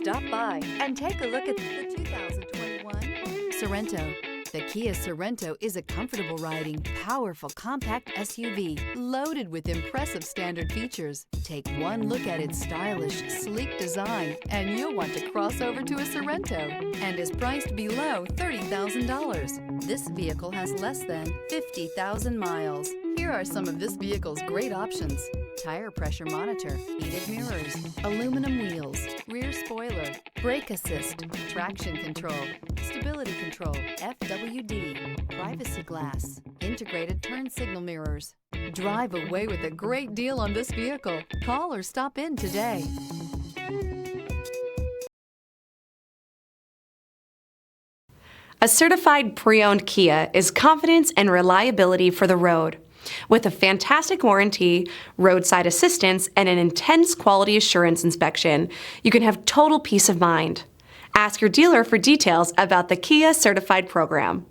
Stop by and take a look at the 2021 Sorento. The Kia Sorento is a comfortable riding, powerful compact SUV loaded with impressive standard features. Take one look at its stylish, sleek design and you'll want to cross over to a Sorento, and is priced below $30,000. This vehicle has less than 50,000 miles. Here are some of this vehicle's great options: tire pressure monitor, heated mirrors, aluminum wheels, rear spoiler, brake assist, traction control, stability control, FWD, privacy glass, integrated turn signal mirrors. Drive away with a great deal on this vehicle. Call or stop in today. A certified pre-owned Kia is confidence and reliability for the road. With a fantastic warranty, roadside assistance, and an intense quality assurance inspection, you can have total peace of mind. Ask your dealer for details about the Kia Certified program.